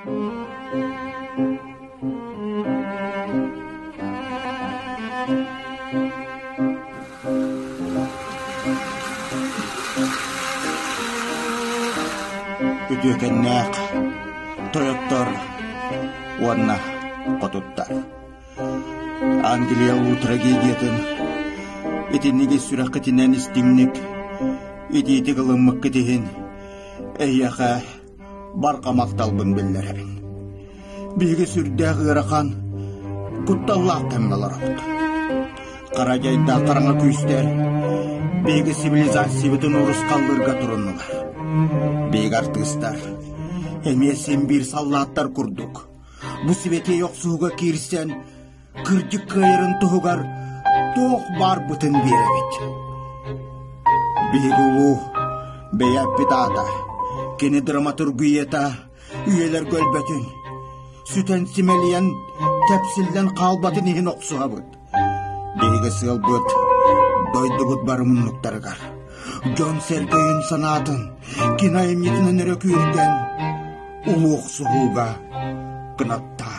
Ütükennek, toyottor, wanna kotuttar. Angliya u tragediятын итинниги сүрәккетинен истимник, итити кылыммык кетихин, эйяха баркамакталбын беллерен. Биги сүрдә гырахан, кутталлак тәммеларат. Каражайда караңа күстер, биги цивилизациябытын урус калдырга туруннылар. Биги артыстар, эмесин бир саллаттар курдук. Бу сибете йоксууга кирсен, кырдык кайрын тугар, тоқ бар бұтын беребет. Биги у бейап битата, кені драматургията, үйелер көлбетін, сүтен симелиен, тәпсілден қалбатын ехін оқсуға бұд. Биги сыл бұд, дойды бұд барымын нұқтарғар. Жон серкейін санатын, кинайым етінен өрек үйірден, ұлы оқсуға қынатта.